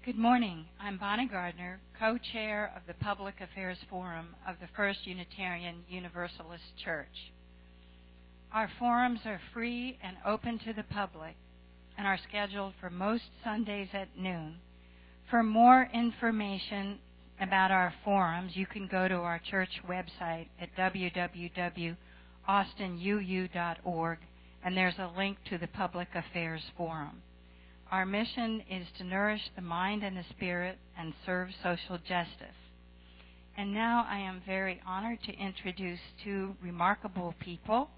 Good morning. I'm Bonnie Gardner, co-chair of the Public Affairs Forum of the First Unitarian Universalist Church. Our forums are free and open to the public and are scheduled for most Sundays at noon. For more information about our forums, you can go to our church website at www.austinuu.org, and there's a link to the Public Affairs Forum. Our mission is to nourish the mind and the spirit and serve social justice. And now I am very honored to introduce two remarkable people,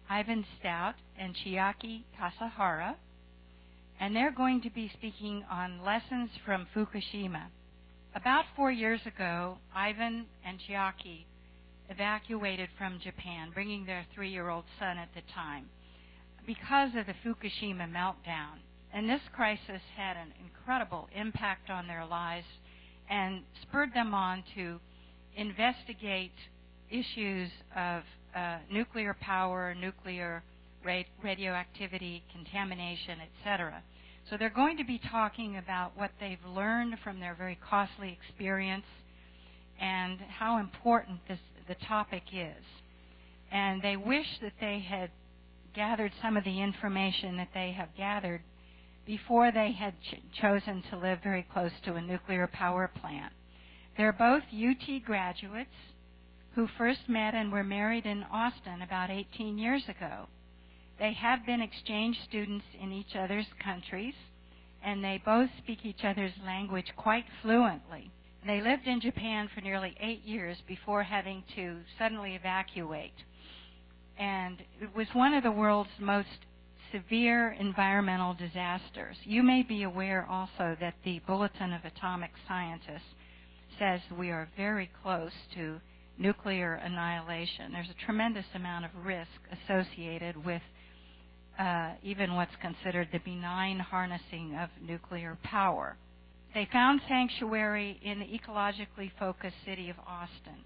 Ivan Stout and Chiaki Kasahara, and they're going to be speaking on lessons from Fukushima. About 4 years ago, Ivan and Chiaki evacuated from Japan, bringing their 3-year-old son at the time, because of the Fukushima meltdown. And this crisis had an incredible impact on their lives and spurred them on to investigate issues of nuclear power, nuclear radioactivity, contamination, etc. So they're going to be talking about what they've learned from their very costly experience and how important the topic is. And they wish that they had gathered some of the information that they have gathered before they had chosen to live very close to a nuclear power plant. They're both UT graduates who first met and were married in Austin about 18 years ago. They have been exchange students in each other's countries, and they both speak each other's language quite fluently. They lived in Japan for nearly 8 years before having to suddenly evacuate. And it was one of the world's most severe environmental disasters. You may be aware also that the Bulletin of Atomic Scientists says we are very close to nuclear annihilation. There's a tremendous amount of risk associated with even what's considered the benign harnessing of nuclear power. They found sanctuary in the ecologically focused city of Austin.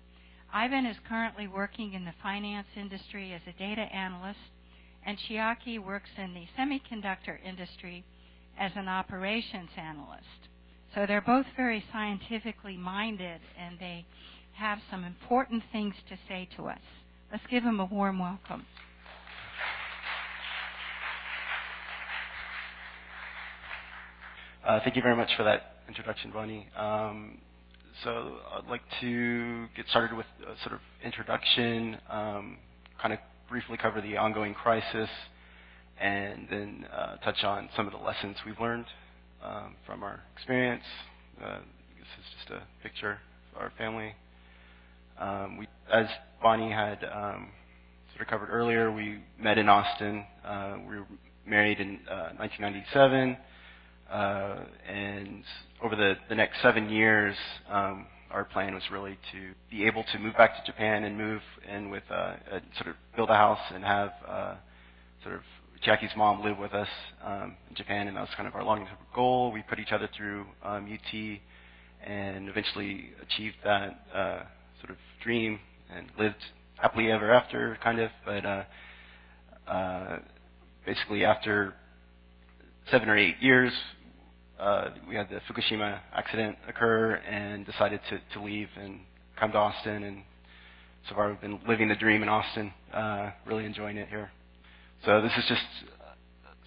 Ivan is currently working in the finance industry as a data analyst, and Chiaki works in the semiconductor industry as an operations analyst. So they're both very scientifically minded, and they have some important things to say to us. Let's give them a warm welcome. Thank you very much for that introduction, Bonnie. So I'd like to get started with a sort of introduction, kind of briefly cover the ongoing crisis, and then touch on some of the lessons we've learned from our experience. This is just a picture of our family. As Bonnie had sort of covered earlier, we met in Austin. We were married in 1997, and over the next 7 years, our plan was really to be able to move back to Japan and move in with sort of build a house and have sort of Chiaki's mom live with us in Japan, and that was kind of our long-term goal. We put each other through UT and eventually achieved that sort of dream and lived happily ever after, kind of. But basically, after 7 or 8 years, we had the Fukushima accident occur and decided to leave and come to Austin. And so far, we've been living the dream in Austin, really enjoying it here. So this is just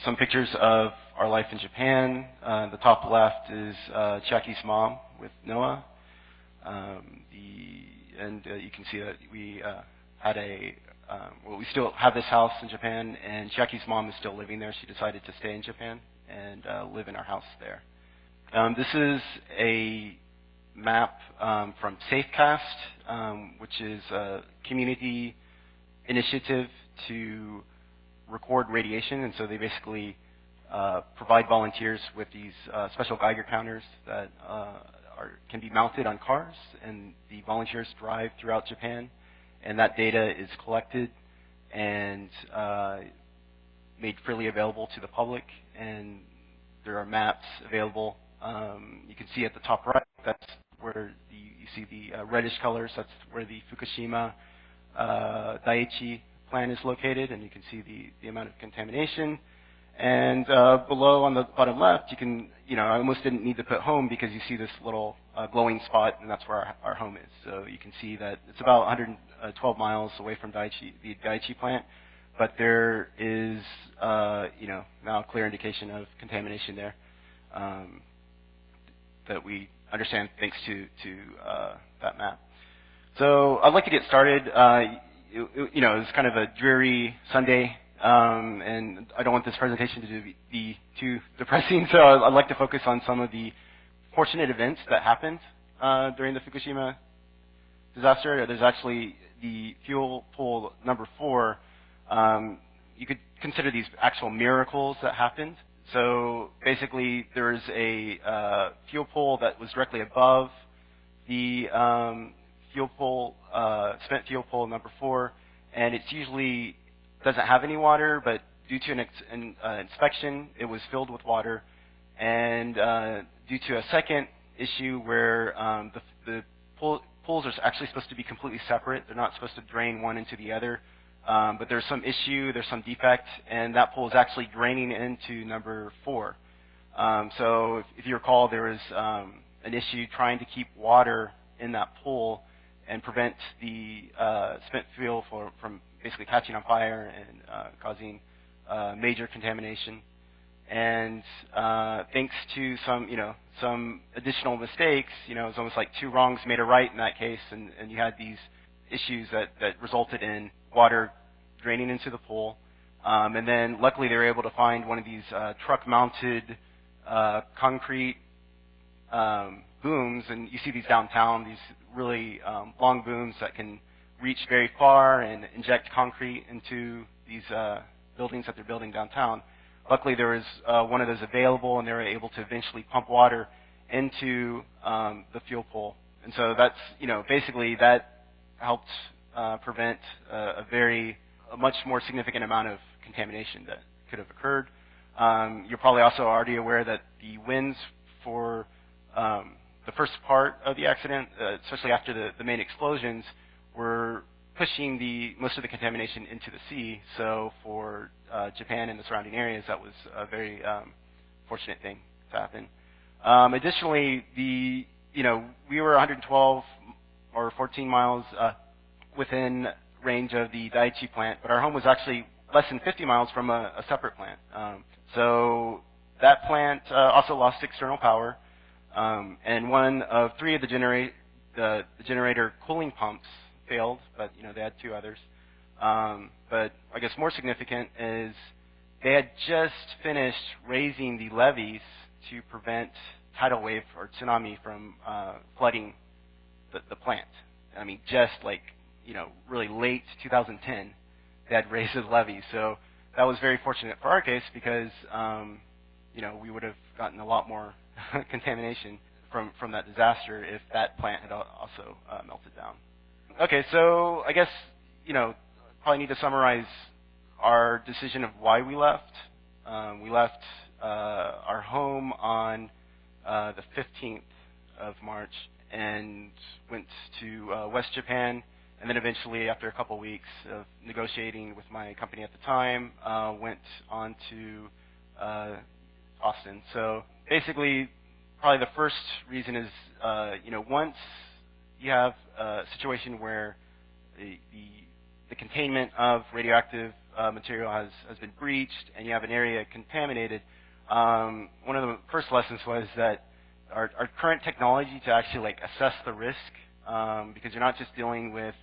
some pictures of our life in Japan. The top left is Chiaki's mom with Noah. You can see that we had we still have this house in Japan, and Chiaki's mom is still living there. She decided to stay in Japan and live in our house there. This is a map from SafeCast, which is a community initiative to record radiation, and so they basically provide volunteers with these special Geiger counters that can be mounted on cars, and the volunteers drive throughout Japan, and that data is collected and made freely available to the public, and there are maps available. You can see at the top right, that's where you see the reddish colors. That's where the Fukushima Daiichi plant is located, and you can see the amount of contamination. And below on the bottom left, you can I almost didn't need to put home because you see this little glowing spot, and that's where our home is. So you can see that it's about 112 miles away from the Daiichi plant, but there is, now a clear indication of contamination there that we understand thanks to that map. So I'd like to get started. It was kind of a dreary Sunday, and I don't want this presentation to be too depressing, so I'd like to focus on some of the fortunate events that happened during the Fukushima disaster. There's actually the fuel pool number 4. You could consider these actual miracles that happened. So basically, there's a fuel pool that was directly above the fuel pool, spent fuel pool number 4, and it's usually doesn't have any water, but due to an inspection, it was filled with water, and due to a second issue where the pools are actually supposed to be completely separate. They're not supposed to drain one into the other, but there's some issue, there's some defect, and that pool is actually draining into number 4. So if you recall, there was an issue trying to keep water in that pool and prevent the spent fuel from basically catching on fire and causing major contamination. And thanks to some additional mistakes, it was almost like 2 wrongs made a right in that case, and you had these issues that resulted in water draining into the pool. And then luckily they were able to find one of these truck-mounted concrete booms, and you see these downtown, these really long booms that can reach very far and inject concrete into these buildings that they're building downtown. Luckily, there was one of those available, and they were able to eventually pump water into the fuel pool. And so that's, basically that helped prevent a much more significant amount of contamination that could have occurred. You're probably also already aware that the winds for the first part of the accident, especially after the main explosions, were pushing most of the contamination into the sea. So for Japan and the surrounding areas, that was a very fortunate thing to happen. Additionally, we were 112 or 14 miles within range of the Daiichi plant, but our home was actually less than 50 miles from a separate plant. So that plant also lost external power, and one of 3 of the generator cooling pumps failed, but they had 2 others. But I guess more significant is they had just finished raising the levees to prevent tidal wave or tsunami from flooding the plant. I mean, just really late 2010, they had raised the levees. So that was very fortunate for our case because we would have gotten a lot more contamination from that disaster if that plant had also melted down. Okay, so I guess, probably need to summarize our decision of why we left. We left our home on the 15th of March and went to West Japan, and then eventually, after a couple weeks of negotiating with my company at the time, went on to Austin. So basically, probably the first reason is, once you have a situation where the containment of radioactive material has been breached and you have an area contaminated, one of the first lessons was that our current technology to actually assess the risk, because you're not just dealing with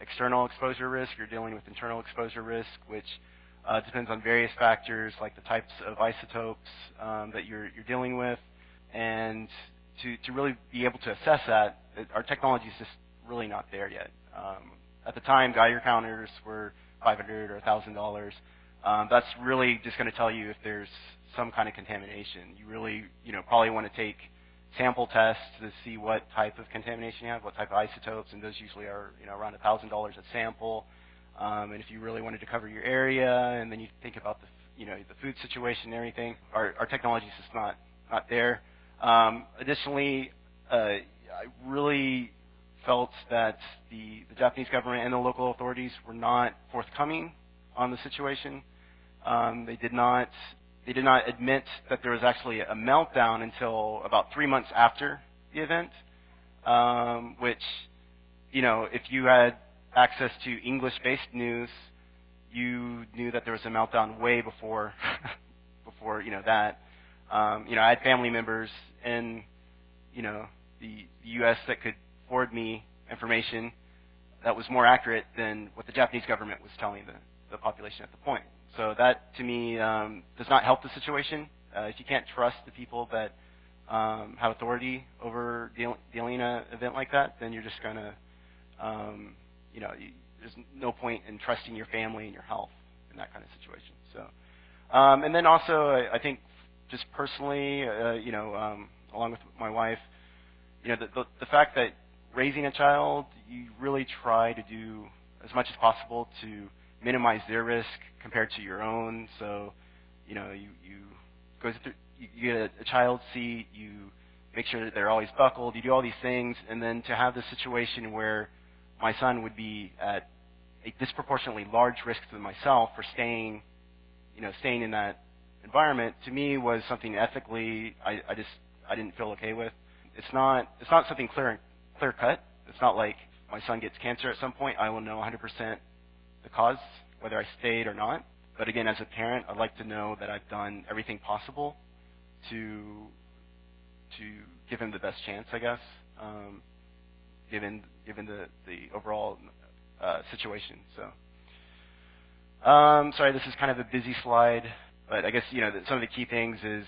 external exposure risk, you're dealing with internal exposure risk, which depends on various factors like the types of isotopes that you're dealing with. And to really be able to assess that, our technology is just really not there yet. At the time, Geiger counters were $500 or $1,000. That's really just going to tell you if there's some kind of contamination. You really, probably want to take sample tests to see what type of contamination you have, what type of isotopes, and those usually are, around $1,000 a sample. And if you really wanted to cover your area, and then you think about the food situation and everything, our technology is just not there. Additionally, I really felt that the Japanese government and the local authorities were not forthcoming on the situation. They did not they did not admit that there was actually a meltdown until about 3 months after the event, which, if you had access to English-based news, you knew that there was a meltdown way before that. I had family members in, the U.S. that could forward me information that was more accurate than what the Japanese government was telling the population at the point. So that, to me, does not help the situation. If you can't trust the people that have authority over dealing an event like that, then you're just going to, there's no point in trusting your family and your health in that kind of situation. So, and then also, I think, just personally, along with my wife, the fact that raising a child, you really try to do as much as possible to minimize their risk compared to your own. So, you get a child seat, you make sure that they're always buckled, you do all these things, and then to have this situation where my son would be at a disproportionately large risk to myself for staying in that environment, to me was something ethically I didn't feel okay with. It's not something clear cut. It's not like my son gets cancer at some point. I will know 100% the cause, whether I stayed or not. But again, as a parent, I'd like to know that I've done everything possible to give him the best chance, I guess, given the overall situation. So, sorry, this is kind of a busy slide. But I guess, some of the key things is,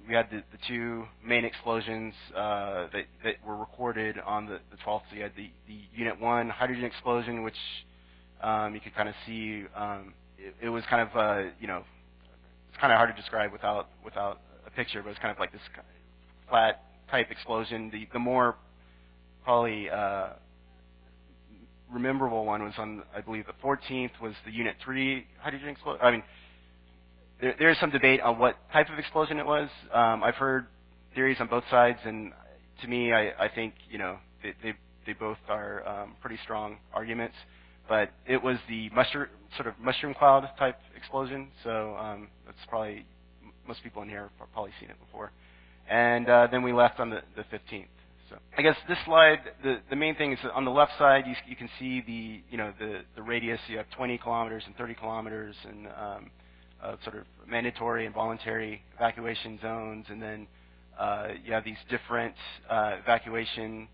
we had the two main explosions that were recorded on the 12th. So you had the Unit 1 hydrogen explosion, which you could kind of see. It was kind of, it's kind of hard to describe without a picture, but it's kind of like this flat type explosion. The more probably rememberable one was on, I believe, the 14th was the Unit 3 hydrogen explosion. I mean, there is some debate on what type of explosion it was. I've heard theories on both sides, and to me, I think they both are pretty strong arguments. But it was the mushroom cloud type explosion, so that's probably most people in here have probably seen it before. And then we left on the 15th. So I guess this slide, the main thing is on the left side, you can see the radius. You have 20 kilometers and 30 kilometers, and sort of mandatory and voluntary evacuation zones, and then you have these different evacuation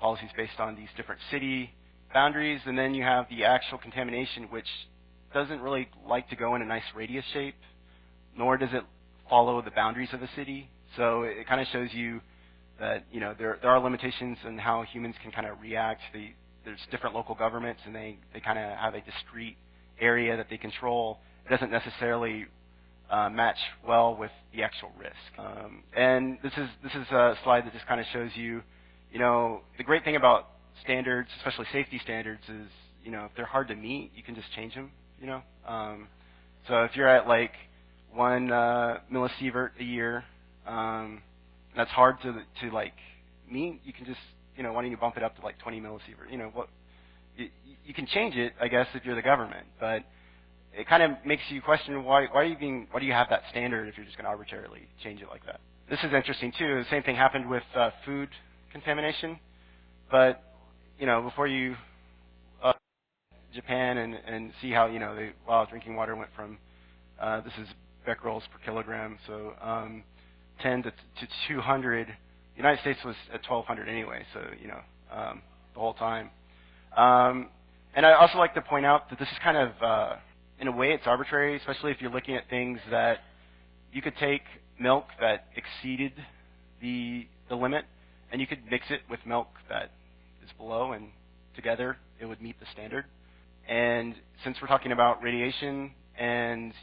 policies based on these different city boundaries, and then you have the actual contamination, which doesn't really like to go in a nice radius shape, nor does it follow the boundaries of a city. So it kind of shows you that there are limitations in how humans can kind of react. There's different local governments, and they kind of have a discrete area that they control. It doesn't necessarily match well with the actual risk. And this is a slide that just kind of shows you, the great thing about standards, especially safety standards, is if they're hard to meet, you can just change them. So if you're at like 1 millisievert a year, that's hard to like meet, you can just why don't you bump it up to like 20 millisievert? You can change it, I guess, if you're the government, but it kind of makes you question why do you have that standard if you're just going to arbitrarily change it like that? This is interesting too. The same thing happened with food contamination, but before you Japan and see how drinking water went from this is becquerels per kilogram, so 10 to 200. The United States was at 1,200 anyway, so the whole time. And I also like to point out that this is kind of in a way, it's arbitrary, especially if you're looking at things that you could take milk that exceeded the limit, and you could mix it with milk that is below, and together it would meet the standard. And since we're talking about radiation, and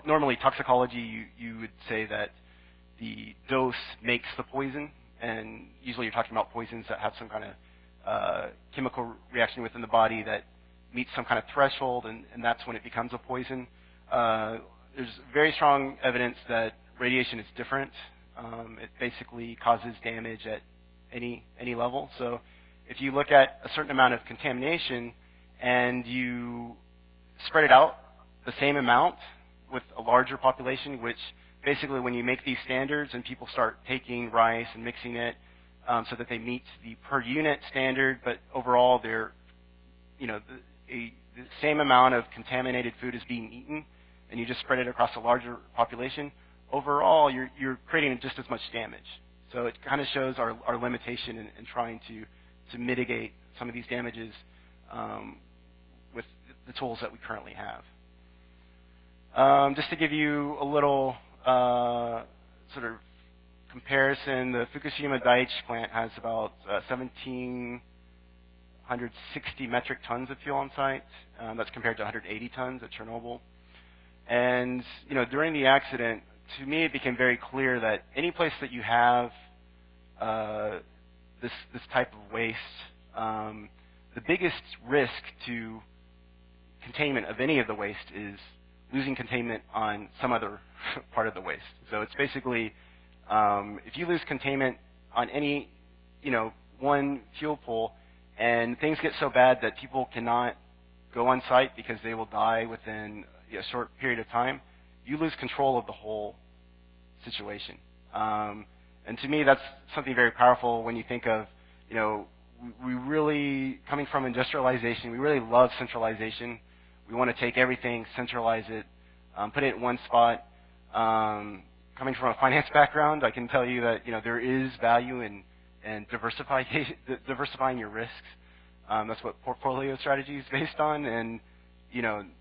normally toxicology, you would say that the dose makes the poison, and usually you're talking about poisons that have some kind of chemical reaction within the body that meets some kind of threshold, and that's when it becomes a poison. There's very strong evidence that radiation is different. It basically causes damage at any level. So if you look at a certain amount of contamination and you spread it out the same amount, with a larger population, which basically when you make these standards and people start taking rice and mixing it so that they meet the per unit standard, but overall they're, the same amount of contaminated food is being eaten, and you just spread it across a larger population, overall you're creating just as much damage. So it kind of shows our limitation in trying to mitigate some of these damages with the tools that we currently have. Just to give you a little sort of comparison, the Fukushima Daiichi plant has about 1,760 metric tons of fuel on site. That's compared to 180 tons at Chernobyl. And during the accident, to me, it became very clear that any place that you have this type of waste, the biggest risk to containment of any of the waste is losing containment on some other part of the waste. So it's basically, if you lose containment on any, one fuel pool, and things get so bad that people cannot go on site because they will die within a short period of time, you lose control of the whole situation. And to me, that's something very powerful when you think of, we really, coming from industrialization, we really love centralization. We want to take everything, centralize it, put it in one spot. Coming from a finance background, I can tell you that there is value in diversifying your risks. That's what portfolio strategy is based on, and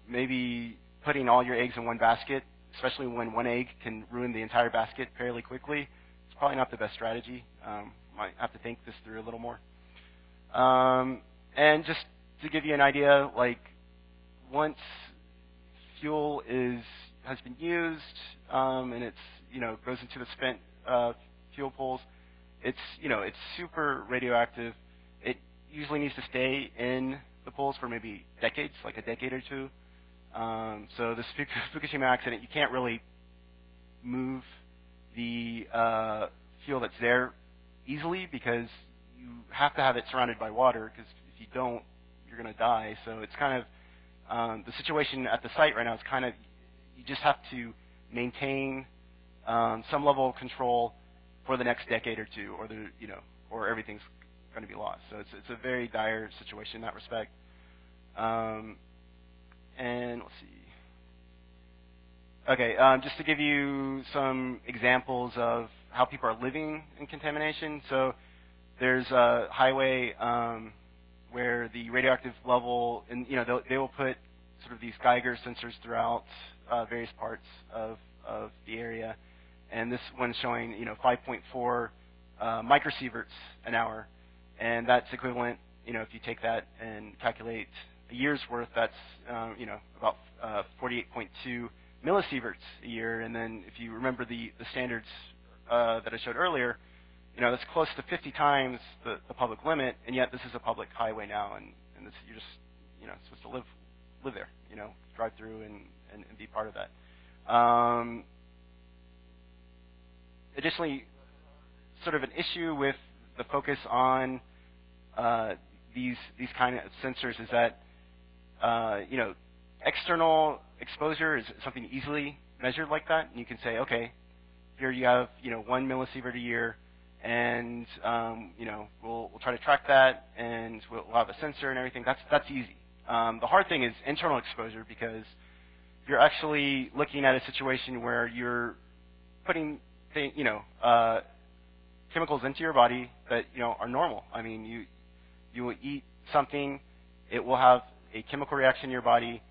maybe putting all your eggs in one basket, especially when one egg can ruin the entire basket fairly quickly. It's probably not the best strategy. Might have to think this through a little more. And just to give you an idea, like once fuel has been used and it's goes into the spent fuel pools, it's super radioactive. It usually needs to stay in the pools for maybe decades, like a decade or two. So this Fukushima accident, you can't really move the fuel that's there easily because you have to have it surrounded by water, because if you don't, you're going to die. So it's kind of the situation at the site right now is kind of, you just have to maintain some level of control for the next decade or two, or everything's going to be lost. So it's a very dire situation in that respect. And let's see. Okay, just to give you some examples of how people are living in contamination. So there's a highway where the radioactive level, and they will put sort of these Geiger sensors throughout various parts of the area, and this one's showing 5.4 microsieverts an hour, and that's equivalent. If you take that and calculate a year's worth, that's about 48.2 millisieverts a year. And then if you remember the standards that I showed earlier, that's close to 50 times the public limit, and yet this is a public highway now, and this, you're just supposed to live there, drive through and be part of that. Additionally, sort of an issue with the focus on these kind of sensors is that external exposure is something easily measured like that, and you can say, okay, here you have 1 millisievert a year, and we'll try to track that, and we'll have a sensor and everything. That's easy. The hard thing is internal exposure, because you're actually looking at a situation where you're putting chemicals into your body that are normal. I mean, you will eat something, it will have a chemical reaction in your body,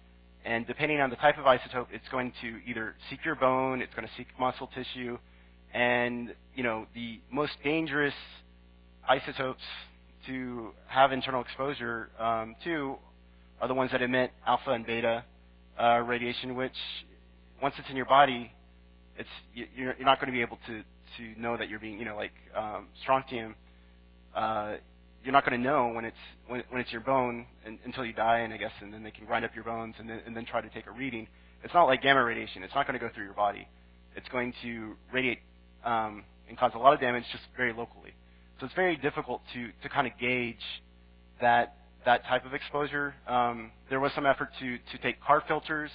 and depending on the type of isotope, it's going to either seek your bone, it's going to seek muscle tissue, and the most dangerous isotopes to have internal exposure to are the ones that emit alpha and beta radiation, which once it's in your body, you're not going to be able to know that you're being strontium. You're not going to know when it's your bone until you die, and then they can grind up your bones and then try to take a reading. It's not like gamma radiation. It's not going to go through your body. It's going to radiate and cause a lot of damage just very locally. So it's very difficult to kind of gauge that type of exposure. There was some effort to take car filters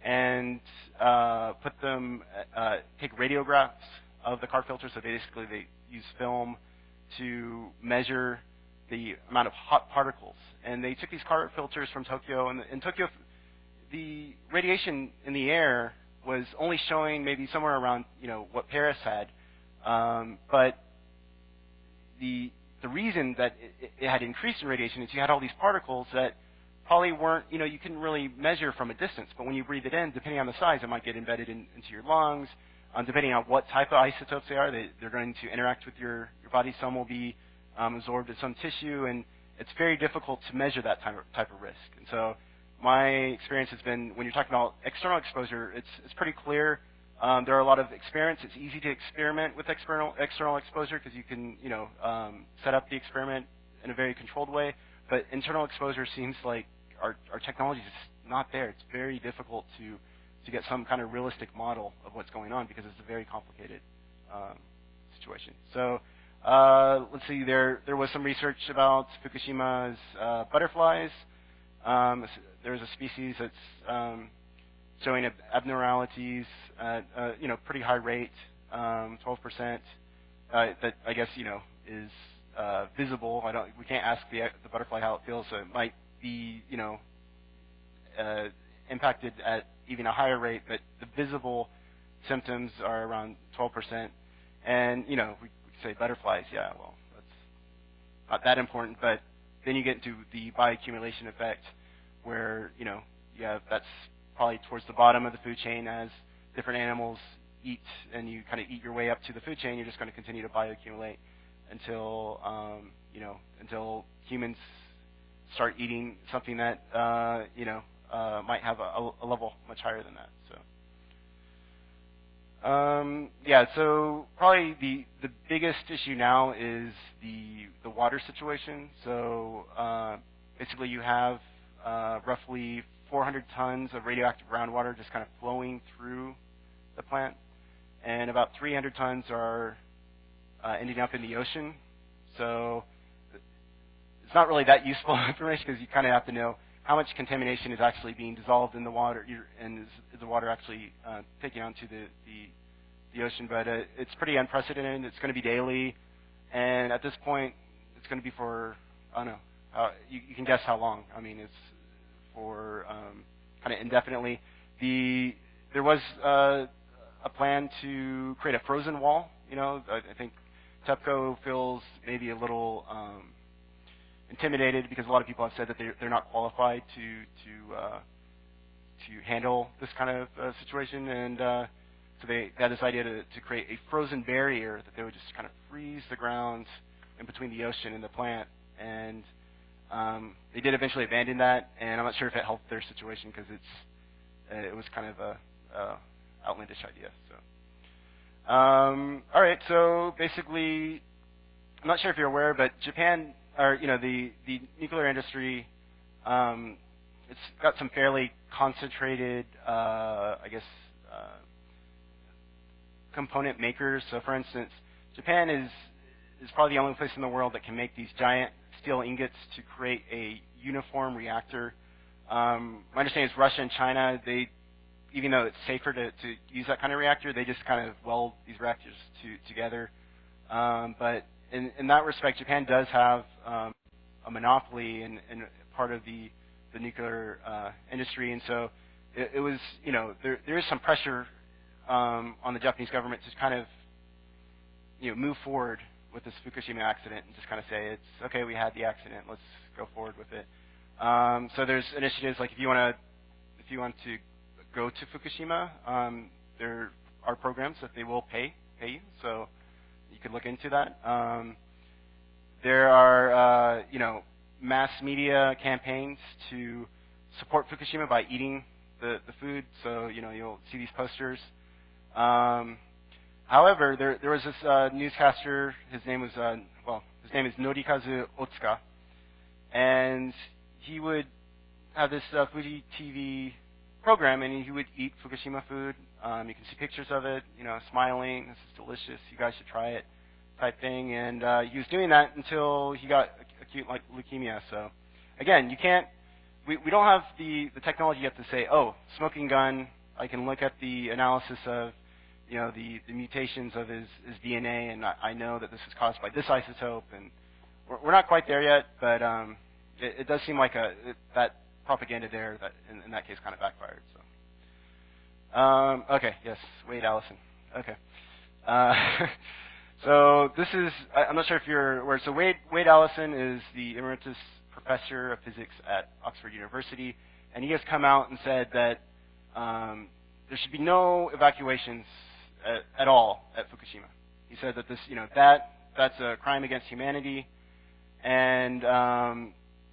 and take radiographs of the car filter. So basically, they use film to measure the amount of hot particles. And they took these car filters from Tokyo, and in Tokyo, the radiation in the air was only showing maybe somewhere around, what Paris had. But the reason that it had increased in radiation is you had all these particles that probably weren't, you couldn't really measure from a distance. But when you breathe it in, depending on the size, it might get embedded into your lungs. Depending on what type of isotopes they are, they're going to interact with your body. Some will be absorbed in some tissue, and it's very difficult to measure that type of risk. And so my experience has been, when you're talking about external exposure, it's pretty clear. There are a lot of experiments. It's easy to experiment with external exposure because you can, set up the experiment in a very controlled way. But internal exposure seems like our technology is not there. It's very difficult to get some kind of realistic model of what's going on because it's a very complicated situation. So let's see. There was some research about Fukushima's butterflies. There's a species that's showing abnormalities at pretty high rate, 12%. That I guess is visible. We can't ask the butterfly how it feels, so it might be impacted at even a higher rate, but the visible symptoms are around 12%. And we could say butterflies, yeah, well, that's not that important. But then you get into the bioaccumulation effect, where that's probably towards the bottom of the food chain. As different animals eat, and you kind of eat your way up to the food chain, you're just going to continue to bioaccumulate until until humans start eating something that might have a level much higher than that. So so probably the biggest issue now is the water situation. So basically, you have roughly 400 tons of radioactive groundwater just kind of flowing through the plant, and about 300 tons are ending up in the ocean. So it's not really that useful information because you kind of have to know how much contamination is actually being dissolved in the water, and is the water actually taking onto the ocean. But it's pretty unprecedented. It's going to be daily, and at this point, it's going to be for, I don't know, you can guess how long. I mean, it's for kind of indefinitely. There was a plan to create a frozen wall. I think TEPCO feels maybe a little intimidated because a lot of people have said that they're not qualified to handle this kind of situation, and so they had this idea to create a frozen barrier that they would just kind of freeze the ground in between the ocean and the plant. And they did eventually abandon that, and I'm not sure if it helped their situation because it was kind of a outlandish idea. So, all right. So basically, I'm not sure if you're aware, but Japan, or the nuclear industry, it's got some fairly concentrated, component makers. So, for instance, Japan is probably the only place in the world that can make these giant steel ingots to create a uniform reactor. My understanding is Russia and China, even though it's safer to use that kind of reactor, they just kind of weld these reactors together. But in that respect, Japan does have a monopoly in part of the nuclear industry, and so it was, there is some pressure on the Japanese government to kind of, move forward with this Fukushima accident and just kind of say, it's okay, we had the accident, let's go forward with it. So there's initiatives like if you want to go to Fukushima, there are programs that they will pay you, so you could look into that. There are mass media campaigns to support Fukushima by eating the food, so you'll see these posters. However, there was this newscaster. His name is Norikazu Otsuka, and he would have this Fuji TV program, and he would eat Fukushima food. You can see pictures of it, smiling. This is delicious. You guys should try it, type thing. And he was doing that until he got acute leukemia. So, again, you can't we don't have the technology yet to say, oh, smoking gun, I can look at the analysis of, the mutations of his DNA, and I know that this is caused by this isotope, and we're not quite there yet, but it does seem like that propaganda there that in that case kind of backfired. So, okay, yes, Wade Allison. Okay. So this is, I'm not sure if you're aware, so Wade Allison is the emeritus professor of physics at Oxford University, and he has come out and said that there should be no evacuations at all at Fukushima. He said that this, that's a crime against humanity, and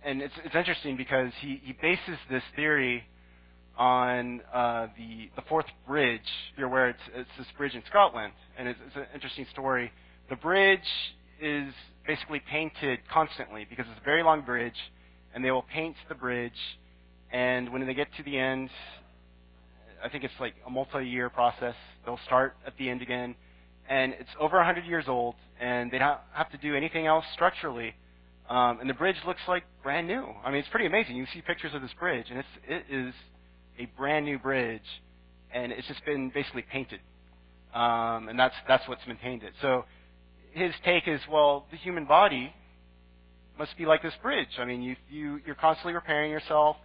it's interesting because he bases this theory on the fourth bridge, where it's this bridge in Scotland, and it's an interesting story. The bridge is basically painted constantly because it's a very long bridge, and they will paint the bridge, and when they get to the end, I think it's like a multi-year process. They'll start at the end again, and it's over 100 years old, and they don't have to do anything else structurally, and the bridge looks like brand new. I mean, it's pretty amazing. You see pictures of this bridge, and it is a brand new bridge, and it's just been basically painted, and that's what's maintained it. So his take is, well, the human body must be like this bridge. I mean, you're constantly repairing yourself,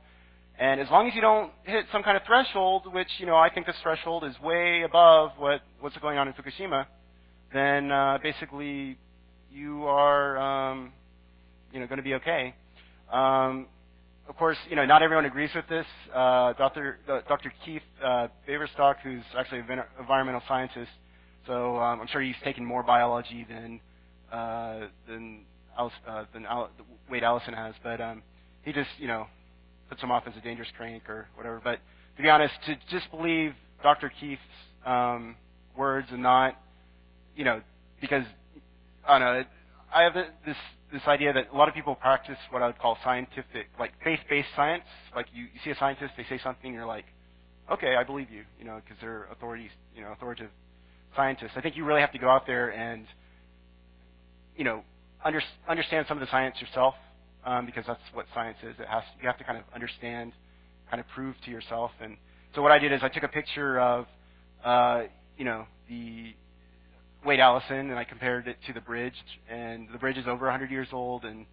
and as long as you don't hit some kind of threshold, which I think this threshold is way above what's going on in Fukushima, then basically you are going to be okay. Of course, not everyone agrees with this. Dr. Keith Baverstock, who's actually an environmental scientist, so I'm sure he's taken more biology than Wade Allison has, but he just puts him off as a dangerous crank or whatever. But to be honest, to just believe Dr. Keith's words and not, because I don't know, I have this idea that a lot of people practice what I would call scientific, like faith-based science. Like you see a scientist, they say something, you're like, okay, I believe you, because they're authoritative scientists. I think you really have to go out there and, understand some of the science yourself, because that's what science is. You have to kind of understand, kind of prove to yourself. And so what I did is I took a picture of, the Wade Allison, and I compared it to the bridge, and the bridge is over 100 years old, and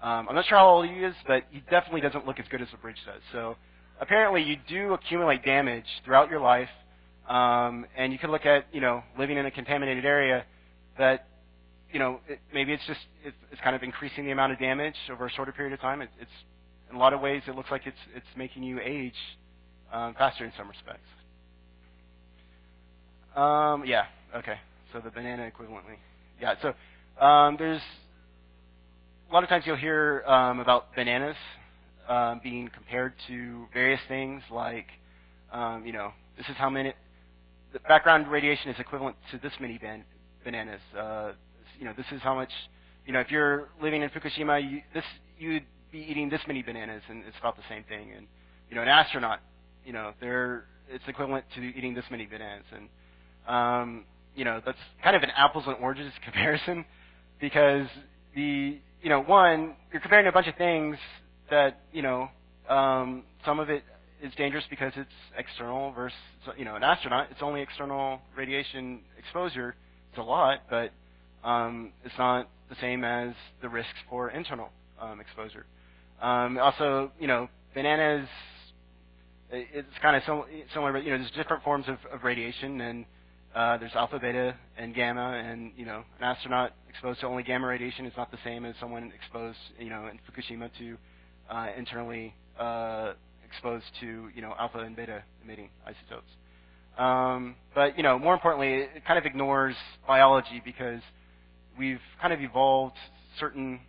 I'm not sure how old he is, but he definitely doesn't look as good as the bridge does. So apparently you do accumulate damage throughout your life, and you can look at, living in a contaminated area that, maybe it's kind of increasing the amount of damage over a shorter period of time. It's in a lot of ways it looks like it's making you age faster in some respects. Yeah, okay. So the banana equivalently. Yeah, so there's a lot of times you'll hear about bananas being compared to various things like, this is how many, the background radiation is equivalent to this many bananas. This is how much, if you're living in Fukushima, you'd be eating this many bananas, and it's about the same thing. And, an astronaut, it's equivalent to eating this many bananas. And, that's kind of an apples and oranges comparison, because one, you're comparing a bunch of things that, some of it is dangerous because it's external versus, an astronaut, it's only external radiation exposure. It's a lot, but it's not the same as the risks for internal exposure. Also, bananas, it's kind of similar, but, there's different forms of radiation, and there's alpha, beta, and gamma, and, an astronaut exposed to only gamma radiation is not the same as someone exposed, in Fukushima to internally exposed to, alpha and beta emitting isotopes. But, more importantly, it kind of ignores biology, because we've kind of evolved certain,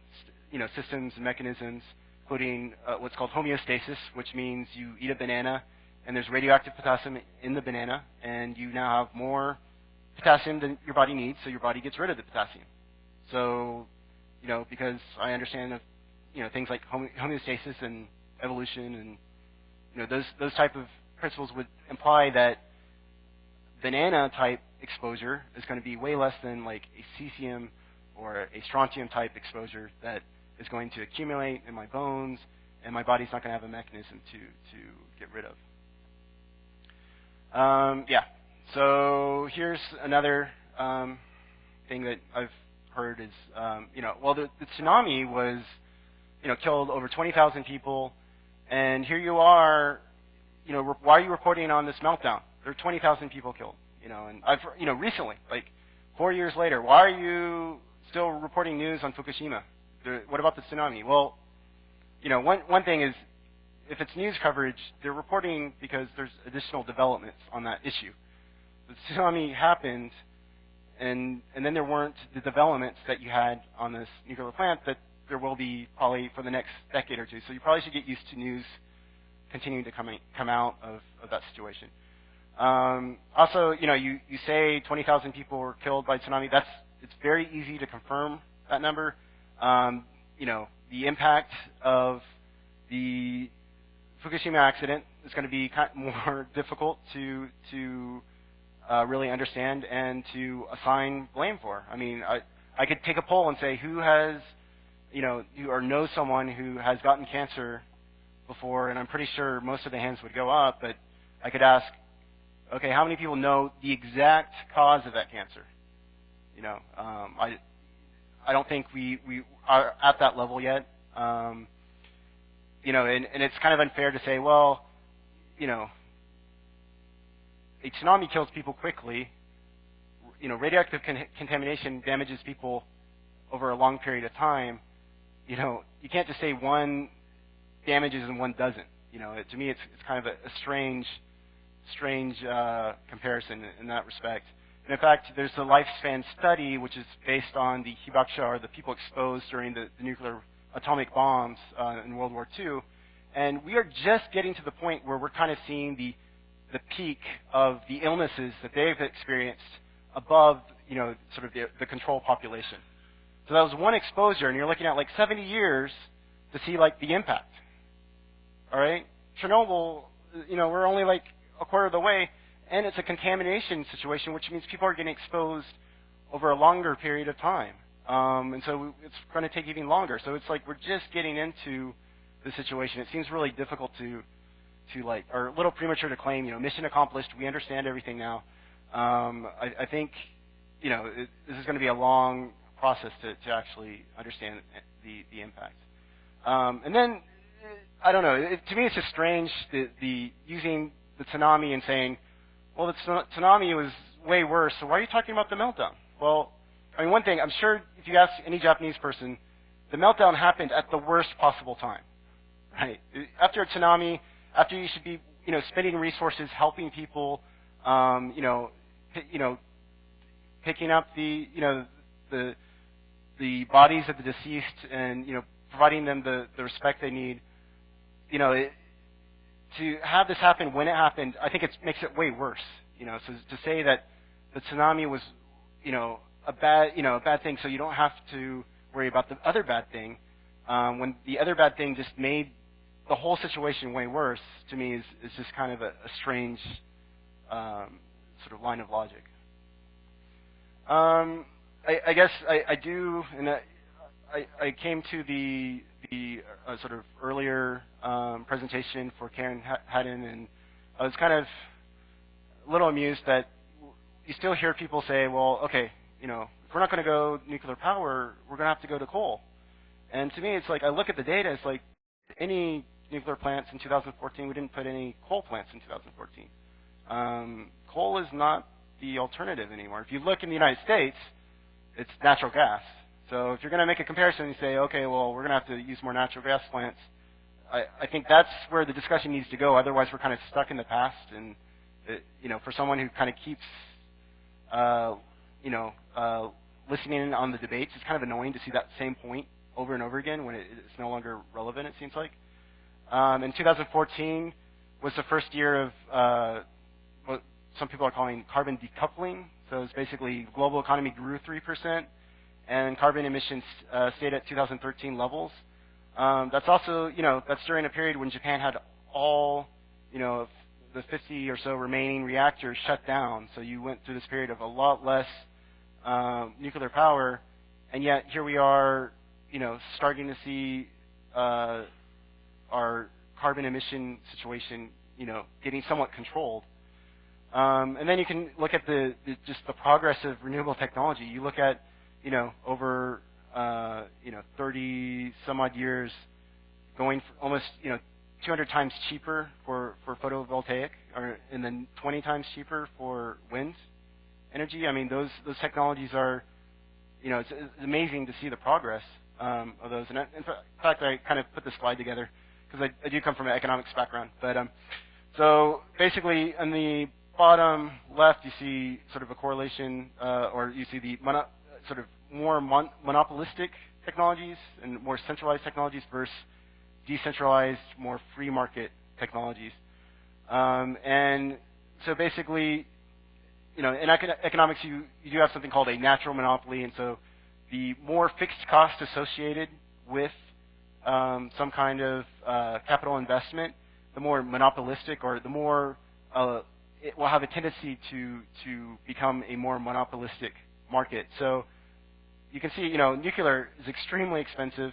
systems and mechanisms, including what's called homeostasis, which means you eat a banana and there's radioactive potassium in the banana, and you now have more potassium than your body needs, so your body gets rid of the potassium. So, because I understand of, things like homeostasis and evolution, and those type of principles would imply that banana type exposure is going to be way less than like a cesium or a strontium type exposure that is going to accumulate in my bones and my body's not going to have a mechanism to get rid of. Yeah. So here's another thing that I've heard is, well, the tsunami was, killed over 20,000 people, and here you are, why are you reporting on this meltdown? There are 20,000 people killed, and I've, recently, like 4 years later, why are you still reporting news on Fukushima? What about the tsunami? Well, one thing is, if it's news coverage, they're reporting because there's additional developments on that issue. The tsunami happened, and then there weren't the developments that you had on this nuclear plant that there will be probably for the next decade or two. So you probably should get used to news continuing to come out of that situation. Also, you say 20,000 people were killed by tsunami. It's very easy to confirm that number. The impact of the Fukushima accident is going to be more difficult to really understand and to assign blame for. I mean, I could take a poll and say who has, or knows someone who has gotten cancer before, and I'm pretty sure most of the hands would go up, but I could ask, okay, how many people know the exact cause of that cancer? I don't think we are at that level yet. And it's kind of unfair to say, well, a tsunami kills people quickly. Radioactive contamination damages people over a long period of time. You can't just say one damages and one doesn't. To me, it's kind of a strange comparison in that respect. And in fact, there's the lifespan study, which is based on the hibakusha, or the people exposed during the nuclear atomic bombs in World War II. And we are just getting to the point where we're kind of seeing the peak of the illnesses that they've experienced above, sort of the control population. So that was one exposure, and you're looking at like 70 years to see like the impact. All right? Chernobyl, we're only like a quarter of the way, and it's a contamination situation, which means people are getting exposed over a longer period of time. And so it's going to take even longer. So it's like we're just getting into the situation. It seems really difficult to or a little premature to claim, mission accomplished, we understand everything now. I think, this is going to be a long process to actually understand the impact. And then, I don't know, to me it's just strange, the using the tsunami and saying, well, the tsunami was way worse, so why are you talking about the meltdown? Well, I mean, one thing, I'm sure if you ask any Japanese person, the meltdown happened at the worst possible time, right? After a tsunami, after you should be, spending resources helping people, picking up the bodies of the deceased and, providing them the respect they need, to have this happen when it happened, I think it makes it way worse. So to say that the tsunami was, a bad thing, so you don't have to worry about the other bad thing, when the other bad thing just made the whole situation way worse, to me is just kind of a strange sort of line of logic. I guess I do, and I came to the sort of earlier presentation for Karen Haddon, and I was kind of a little amused that you still hear people say, well, okay, if we're not going to go nuclear power, we're going to have to go to coal. And to me, it's like, I look at the data, it's like any nuclear plants in 2014, we didn't put any coal plants in 2014. Coal is not the alternative anymore. If you look in the United States, it's natural gas. So if you're going to make a comparison and say, okay, well, we're going to have to use more natural gas plants, I think that's where the discussion needs to go. Otherwise, we're kind of stuck in the past. And, for someone who kind of keeps, listening in on the debates, it's kind of annoying to see that same point over and over again when it's no longer relevant, it seems like. In 2014 was the first year of what some people are calling carbon decoupling. So it's basically global economy grew 3%, and carbon emissions stayed at 2013 levels. That's also, that's during a period when Japan had all, the 50 or so remaining reactors shut down. So you went through this period of a lot less nuclear power, and yet here we are, starting to see our carbon emission situation, getting somewhat controlled. And then you can look at just the progress of renewable technology. You look at, over 30 some odd years, going for almost 200 times cheaper for photovoltaic, and then 20 times cheaper for wind energy. I mean, those technologies are, it's amazing to see the progress of those. And in fact, I kind of put this slide together because I do come from an economics background. But so basically, on the bottom left, you see sort of a correlation, or you see the sort of more monopolistic technologies and more centralized technologies versus decentralized, more free market technologies. And so basically, in economics, you do have something called a natural monopoly, and so the more fixed cost associated with some kind of capital investment, the more monopolistic, or the more it will have a tendency to become a more monopolistic market. So you can see, nuclear is extremely expensive.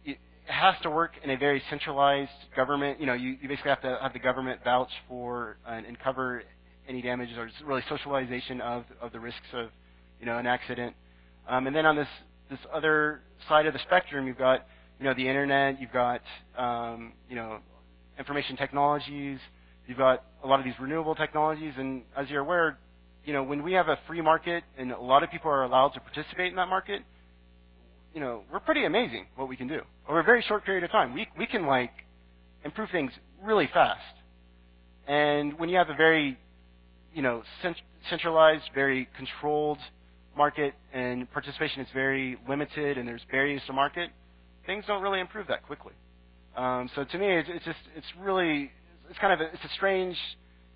It has to work in a very centralized government. You basically have to have the government vouch for and cover any damages, or just really socialization of the risks of an accident. And then on this other side of the spectrum, you've got the internet, you've got information technologies, you've got a lot of these renewable technologies, and as you're aware, when we have a free market and a lot of people are allowed to participate in that market, we're pretty amazing what we can do over a very short period of time. We can improve things really fast. And when you have a very centralized, very controlled market, and participation is very limited, and there's barriers to market, things don't really improve that quickly. So to me, it's really it's a strange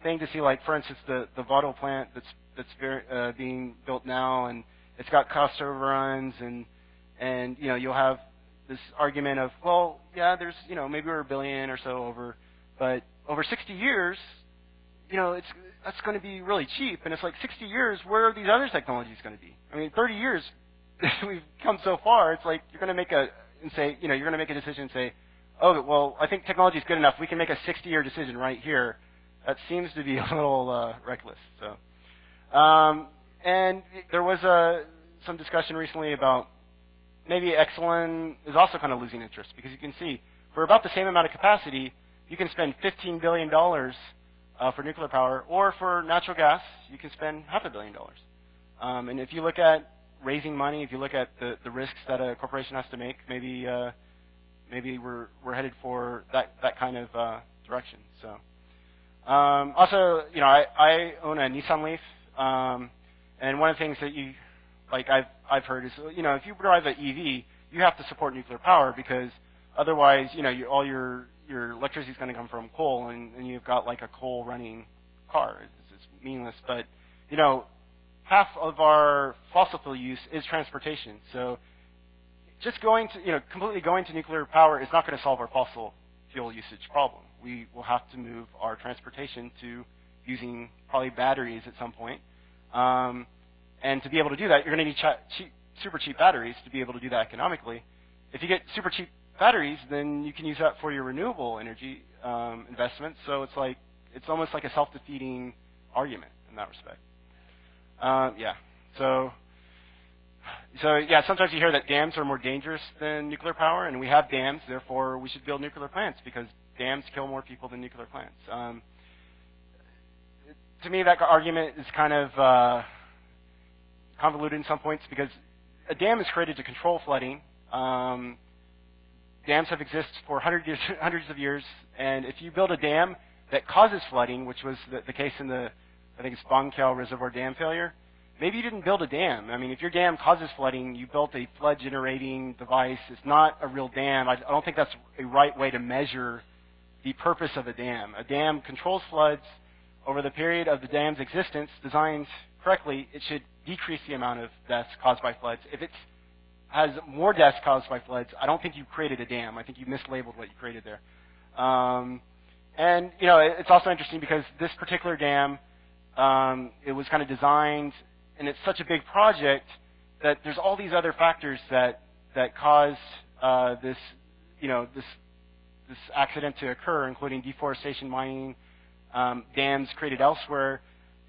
thing to see. For instance, the Votto plant that's being built now, and it's got cost overruns, and you'll have this argument of, well, yeah, there's maybe we're $1 billion or so over, but over 60 years, that's going to be really cheap. And it's 60 years, where are these other technologies going to be? I mean, 30 years, we've come so far. It's you're going to make you're going to make a decision and say, oh, well, I think technology is good enough. We can make a 60-year decision right here. That seems to be a little reckless. So, and there was some discussion recently about maybe Exelon is also kind of losing interest, because you can see for about the same amount of capacity, you can spend $15 billion for nuclear power, or for natural gas, you can spend $500 million. And if you look at raising money, if you look at the risks that a corporation has to make, maybe we're headed for that kind of direction. So, also, I own a Nissan Leaf, and one of the things that I've heard is, if you drive an EV, you have to support nuclear power, because otherwise, all your electricity is going to come from coal, and you've got a coal running car. It's meaningless. But half of our fossil fuel use is transportation. So just completely going to nuclear power is not going to solve our fossil fuel usage problem. We will have to move our transportation to using probably batteries at some point. And to be able to do that, you're going to need super cheap batteries to be able to do that economically. If you get super cheap batteries, then you can use that for your renewable energy investments. So it's almost like a self-defeating argument in that respect. Yeah. So yeah, sometimes you hear that dams are more dangerous than nuclear power, and we have dams, therefore we should build nuclear plants because dams kill more people than nuclear plants. To me, that argument is kind of convoluted in some points, because a dam is created to control flooding. Dams have existed for hundreds of years, and if you build a dam that causes flooding, which was the case in I think it's Bangkal Reservoir dam failure, maybe you didn't build a dam. I mean, if your dam causes flooding, you built a flood-generating device. It's not a real dam. I don't think that's a right way to measure the purpose of a dam. A dam controls floods. Over the period of the dam's existence, designed correctly, it should decrease the amount of deaths caused by floods. If it has more deaths caused by floods, I don't think you created a dam. I think you mislabeled what you created there. And it's also interesting because this particular dam, it was kind of designed, and it's such a big project that there's all these other factors that caused this this accident to occur, including deforestation, mining, dams created elsewhere,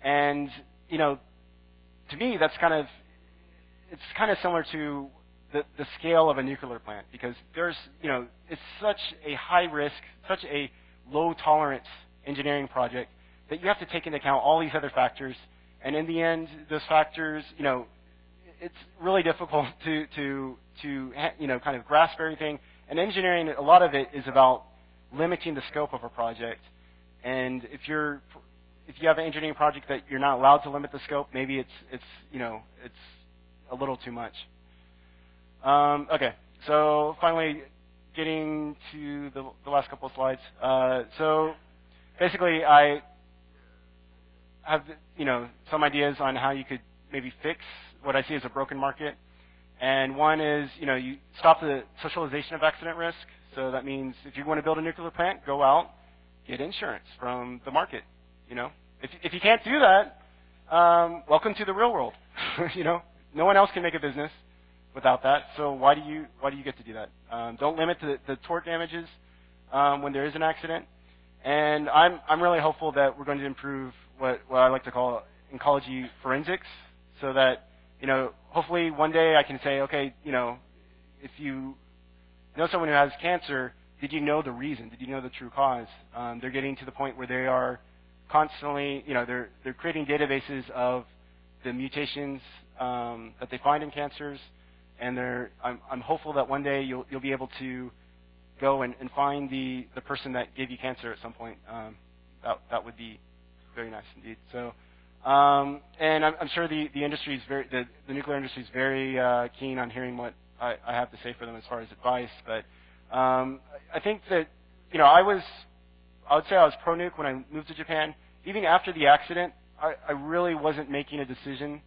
and to me it's kind of similar to the scale of a nuclear plant, because there's it's such a high risk, such a low tolerance engineering project that you have to take into account all these other factors, and in the end, those factors, it's really difficult to kind of grasp everything. And engineering, a lot of it is about limiting the scope of a project. And if you have an engineering project that you're not allowed to limit the scope, maybe it's a little too much. Okay, so finally, getting to the last couple of slides. So basically, I have some ideas on how you could maybe fix what I see as a broken market. And one is, you stop the socialization of accident risk. So that means if you want to build a nuclear plant, go out, get insurance from the market. If you can't do that, welcome to the real world. No one else can make a business without that. So why do you get to do that? Don't limit the tort damages when there is an accident. And I'm really hopeful that we're going to improve what I like to call ecology forensics, so that hopefully one day I can say, okay, if you know someone who has cancer, did you know the reason? Did you know the true cause? They're getting to the point where they are constantly, they're creating databases of the mutations that they find in cancers, and I'm hopeful that one day you'll be able to go and find the person that gave you cancer at some point. That would be very nice indeed. So, and I'm sure the industry is the nuclear industry is very keen on hearing what I have to say for them as far as advice. But I think that I would say I was pro-nuke when I moved to Japan. Even after the accident, I really wasn't making a decision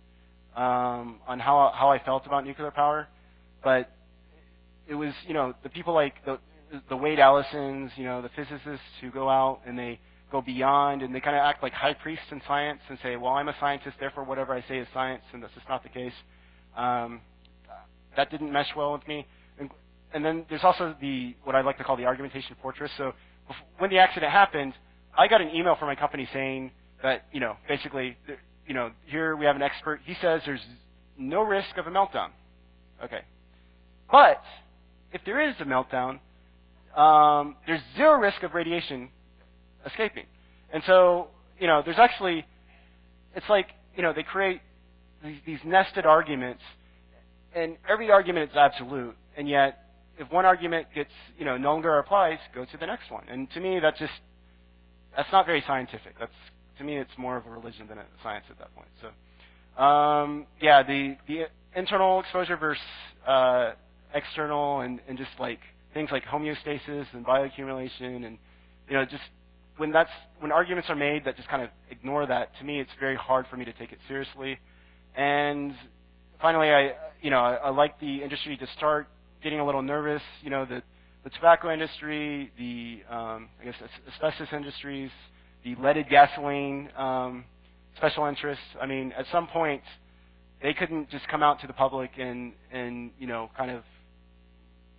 on how I felt about nuclear power. But it was the people like the Wade Allisons, the physicists who go out and they go beyond, and they kind of act like high priests in science and say, well, I'm a scientist, therefore whatever I say is science, and that's just not the case. That didn't mesh well with me. And then there's also what I like to call the argumentation portrait. So when the accident happened, I got an email from my company saying that, basically, here we have an expert. He says there's no risk of a meltdown. Okay. But if there is a meltdown, there's zero risk of radiation escaping. And so, there's actually, it's like, they create these nested arguments, and every argument is absolute, and yet if one argument gets, no longer applies, go to the next one. And to me, that's not very scientific. To me, it's more of a religion than a science at that point. So, the internal exposure versus external, and just like things like homeostasis and bioaccumulation, and just when arguments are made that just kind of ignore that, to me, it's very hard for me to take it seriously. And finally, I like the industry to start getting a little nervous. The tobacco industry, the asbestos industries, the leaded gasoline special interests. I mean, at some point, they couldn't just come out to the public and kind of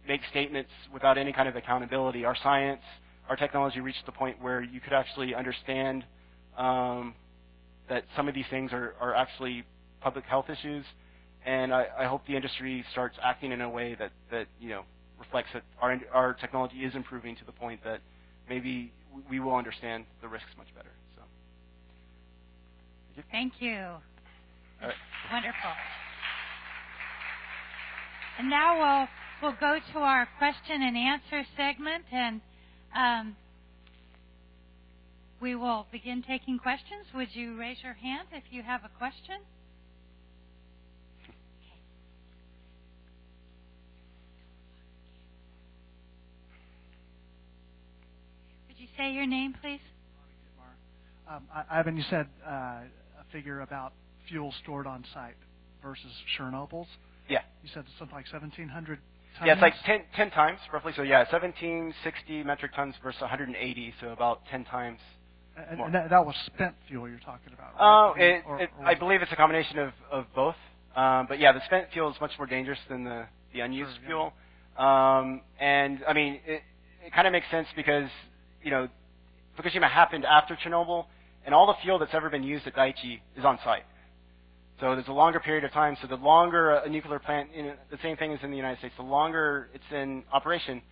make statements without any kind of accountability. Our science, our technology reached the point where you could actually understand that some of these things are actually public health issues, and I hope the industry starts acting in a way that reflects that our technology is improving to the point that maybe we will understand the risks much better. So, thank you. All right. Wonderful. And now we'll go to our question and answer segment, and we will begin taking questions. Would you raise your hand if you have a question? Okay. Would you say your name, please? Ivan, you said a figure about fuel stored on site versus Chernobyl's. Yeah. You said something like 1,700 tons? Yeah, it's like 10 times, roughly. So, 1,760 metric tons versus 180, so about 10 times more. And that was spent fuel you're talking about, right? Or I believe it's a combination of both. But, the spent fuel is much more dangerous than the unused fuel. And I mean, it kind of makes sense because, Fukushima happened after Chernobyl, and all the fuel that's ever been used at Daiichi is on site. So there's a longer period of time. So the longer a nuclear plant, the same thing as in the United States, the longer it's in operation,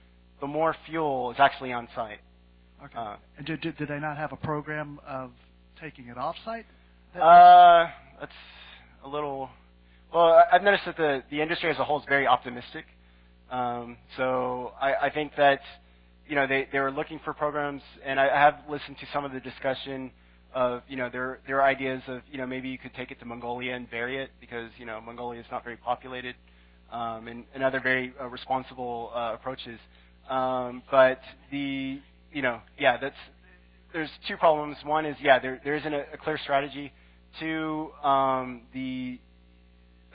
the more fuel is actually on site. Okay. And did they not have a program of taking it off site? That's a little. Well, I've noticed that the industry as a whole is very optimistic. So I think that they were looking for programs, and I have listened to some of the discussion of their ideas of maybe you could take it to Mongolia and bury it because Mongolia is not very populated, and other very responsible approaches. But there's two problems. One is there isn't a clear strategy. Two, the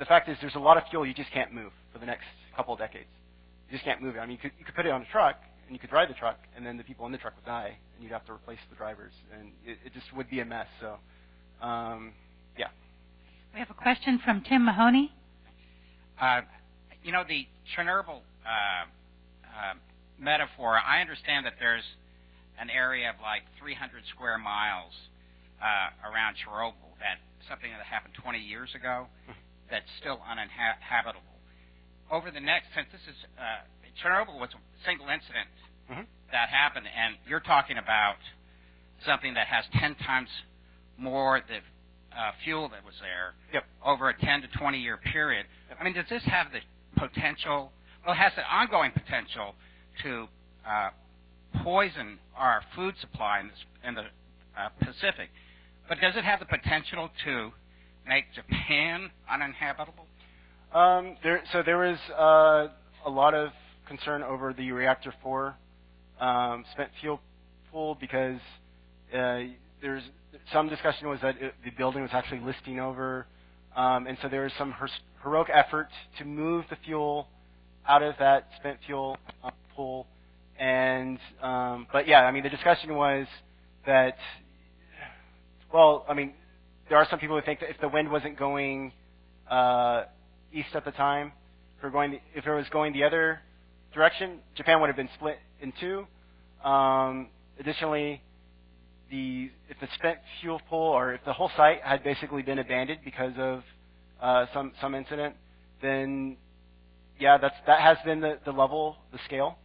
fact is there's a lot of fuel you just can't move for the next couple of decades. You just can't move it. I mean, you could put it on a truck, and you could drive the truck, and then the people in the truck would die, and you'd have to replace the drivers, and it just would be a mess. So, We have a question from Tim Mahoney. The Chernobyl metaphor, I understand that there's an area of like 300 square miles around Chernobyl, something that happened 20 years ago, that's still uninhabitable. Over the next, since this is, Chernobyl was a single incident that happened, and you're talking about something that has 10 times more the fuel that was there over a 10 to 20 year period. I mean, does this have the potential, well, it has the ongoing potential to poison our food supply in the Pacific, but does it have the potential to make Japan uninhabitable? There was a lot of concern over the reactor 4 spent fuel pool because there's some discussion was that the building was actually listing over, and so there was some heroic effort to move the fuel out of that spent fuel pool. And but the discussion was that, well, I mean, there are some people who think that if the wind wasn't going east at the time, if it was going the other direction, Japan would have been split in two. Additionally, if the spent fuel pool or if the whole site had basically been abandoned because of some incident, then that has been the level, the scale.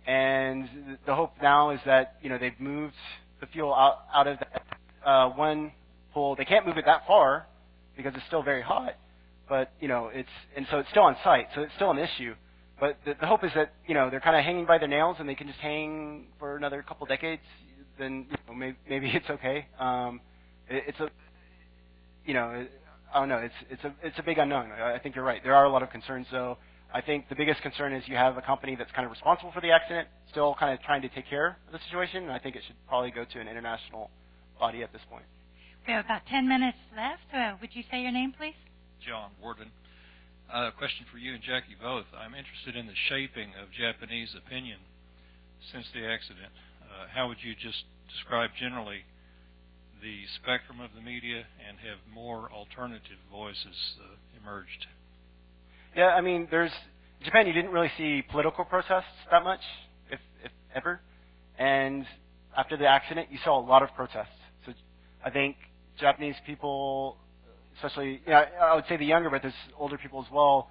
And the hope now is that they've moved the fuel out of that one pool. They can't move it that far because it's still very hot, but so it's still on site, so it's still an issue. But the hope is that they're kind of hanging by their nails and they can just hang for another couple decades. Then maybe it's okay. It's a I don't know. It's a big unknown. I think you're right. There are a lot of concerns, though. I think the biggest concern is you have a company that's kind of responsible for the accident, still kind of trying to take care of the situation, and I think it should probably go to an international body at this point. We have about 10 minutes left. Would you say your name, please? John, Warden. Question for you and Jackie both. I'm interested in the shaping of Japanese opinion since the accident. How would you just describe generally the spectrum of the media and have more alternative voices emerged? Yeah, I mean, in Japan, you didn't really see political protests that much, if ever. And after the accident, you saw a lot of protests. So I think Japanese people, especially, I would say the younger, but there's older people as well,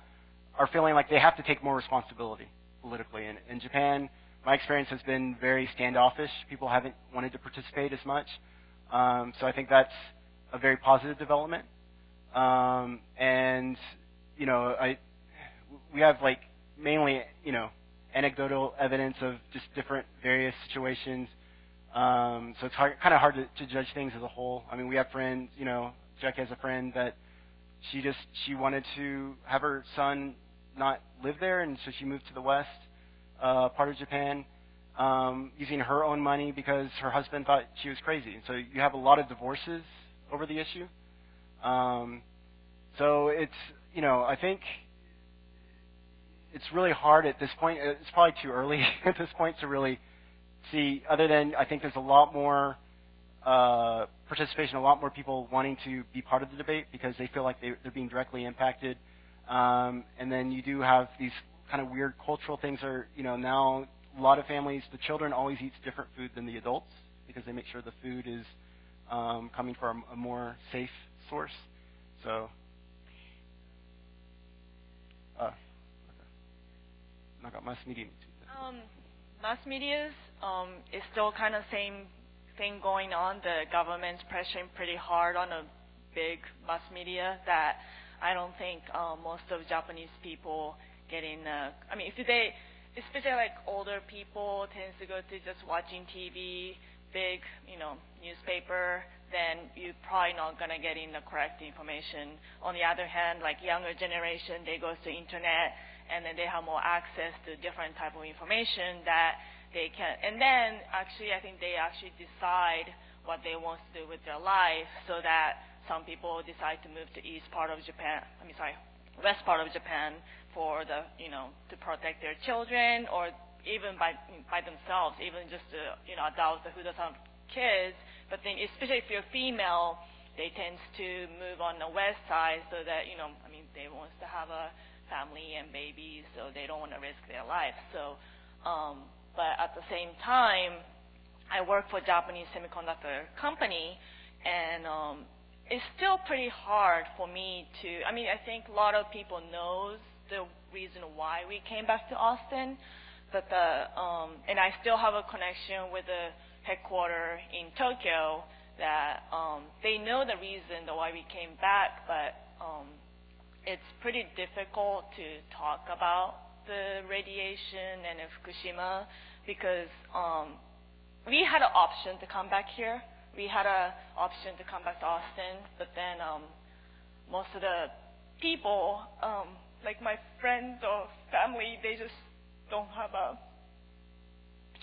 are feeling like they have to take more responsibility politically. And in Japan, my experience has been very standoffish. People haven't wanted to participate as much. So I think that's a very positive development. And we have mainly anecdotal evidence of just different various situations. So it's kind of hard to judge things as a whole. I mean, we have friends. Chiaki has a friend that she wanted to have her son not live there, and so she moved to the west part of Japan, using her own money because her husband thought she was crazy. And so you have a lot of divorces over the issue. So it's I think it's really hard at this point. It's probably too early at this point to really see, other than I think there's a lot more participation, a lot more people wanting to be part of the debate because they feel like they're being directly impacted. And then you do have these kind of weird cultural things are, now a lot of families, the children always eats different food than the adults because they make sure the food is coming from a more safe source. So, okay. I got mass media. Mass media is still kind of same thing going on. The government's pressuring pretty hard on a big mass media that I don't think most of Japanese people getting. If they, especially like older people, tends to go to just watching TV, big, newspaper, then you're probably not gonna get in the correct information. On the other hand, like younger generation, they go to internet and then they have more access to different type of information that they can. And then actually, I think they actually decide what they want to do with their life, so that some people decide to move to west part of Japan for the, to protect their children, or even by themselves, even just adults who doesn't have kids. But then, especially if you're female, they tend to move on the west side, so that they want to have a family and babies, so they don't want to risk their life. So, but at the same time, I work for a Japanese semiconductor company, and it's still pretty hard for me to. I think a lot of people knows the reason why we came back to Austin, but and I still have a connection with the headquarters in Tokyo that they know the reason why we came back, but it's pretty difficult to talk about the radiation and Fukushima because we had an option to come back here. We had an option to come back to Austin, but then most of the people, like my friends or family, they just don't have a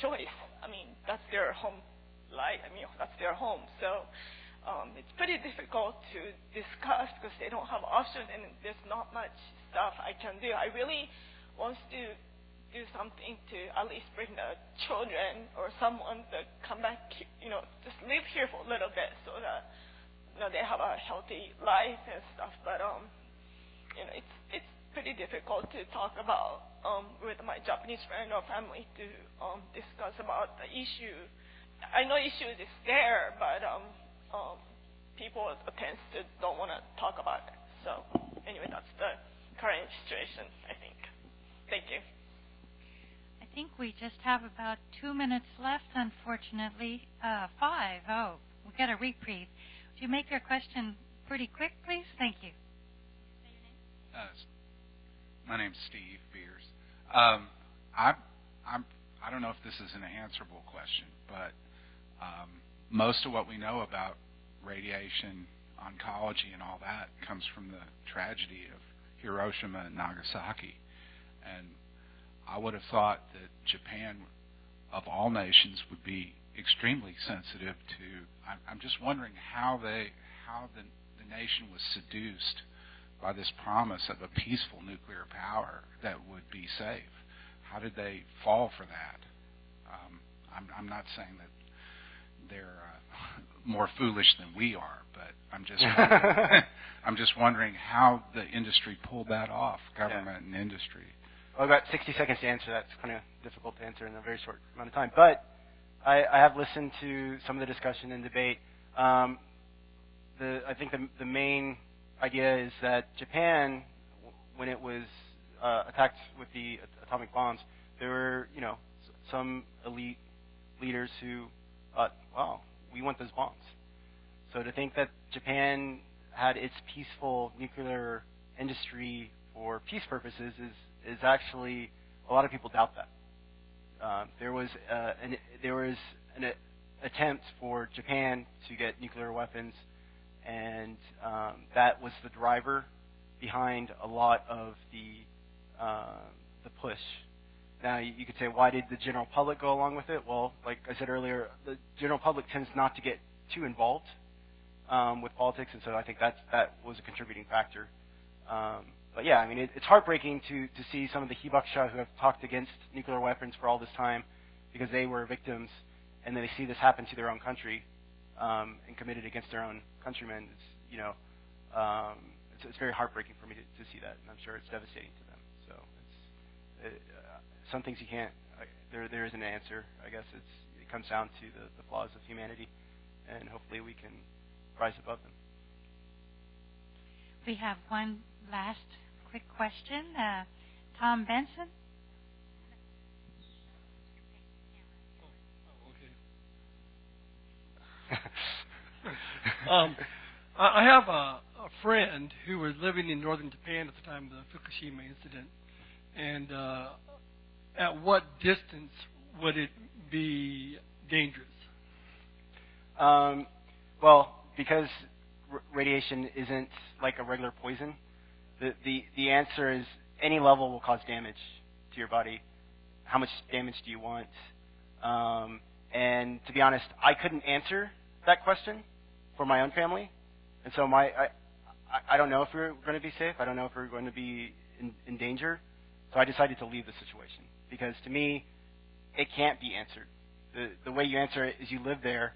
choice. That's their home life. That's their home. So it's pretty difficult to discuss because they don't have options, and there's not much stuff I can do. I really want to do something to at least bring the children or someone to come back, just live here for a little bit so that they have a healthy life and stuff. But it's pretty difficult to talk about with my Japanese friend or family to discuss about the issue. I know issue is there, but people tend to don't want to talk about it. So anyway, that's the current situation, I think. Thank you. I think we just have about 2 minutes left, unfortunately. 5. Oh, we got a reprieve. Would you make your question pretty quick, please? Thank you. Say your name. My name's Steve Beers. I don't know if this is an answerable question, but most of what we know about radiation oncology and all that comes from the tragedy of Hiroshima and Nagasaki. And I would have thought that Japan, of all nations, would be extremely sensitive to. I'm just wondering how the nation was seduced by this promise of a peaceful nuclear power that would be safe. How did they fall for that? I'm not saying that they're more foolish than we are, but I'm just wondering how the industry pulled that off, government and industry. Well, I've got 60 seconds to answer that. It's kind of difficult to answer in a very short amount of time. But I have listened to some of the discussion and debate. I think the main idea is that Japan, when it was attacked with the atomic bombs, there were, some elite leaders who thought, wow, we want those bombs. So to think that Japan had its peaceful nuclear industry for peace purposes is actually, a lot of people doubt that. There was an attempt for Japan to get nuclear weapons, and that was the driver behind a lot of the push. Now, you could say, why did the general public go along with it? Well, like I said earlier, the general public tends not to get too involved with politics, and so I think that was a contributing factor. But yeah, it's heartbreaking to see some of the hibakusha who have talked against nuclear weapons for all this time because they were victims, and then they see this happen to their own country and committed against their own countrymen. It's very heartbreaking for me to see that, and I'm sure it's devastating to them. So some things you can't. There is an answer. I guess it comes down to the flaws of humanity, and hopefully we can rise above them. We have one last quick question. Tom Benson. I have a friend who was living in northern Japan at the time of the Fukushima incident, and at what distance would it be dangerous? Well, because radiation isn't like a regular poison, the answer is any level will cause damage to your body. How much damage do you want? And to be honest, I couldn't answer that question for my own family, and so I don't know if we're going to be safe. I don't know if we're going to be in danger. So I decided to leave the situation because to me, it can't be answered. The way you answer it is you live there,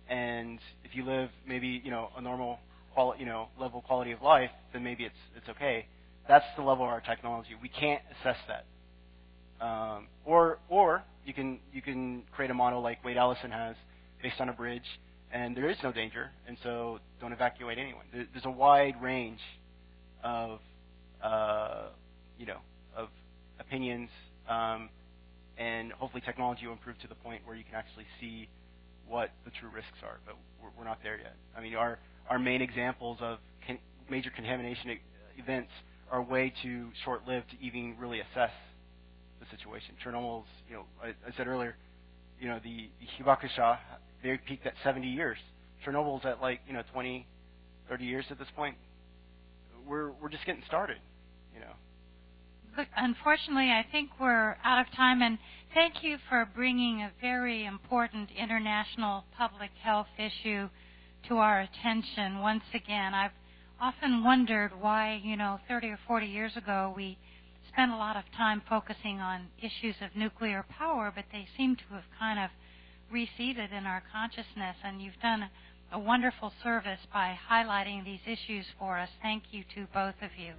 and if you live maybe a normal level quality of life, then maybe it's okay. That's the level of our technology. We can't assess that. Or you can create a model like Wade Allison has based on a bridge, and there is no danger, and so don't evacuate anyone. There's a wide range of of opinions, and hopefully technology will improve to the point where you can actually see what the true risks are. But we're not there yet. I mean, our main examples of major contamination events are way too short-lived to even really assess the situation. Chernobyl's, I said earlier, the Hibakusha, they peaked at 70 years. Chernobyl's at 20, 30 years at this point. We're just getting started, Look, unfortunately, I think we're out of time, and thank you for bringing a very important international public health issue to our attention once again. I've often wondered why, 30 or 40 years ago we spent a lot of time focusing on issues of nuclear power, but they seem to have kind of reseated in our consciousness, and you've done a wonderful service by highlighting these issues for us. Thank you to both of you.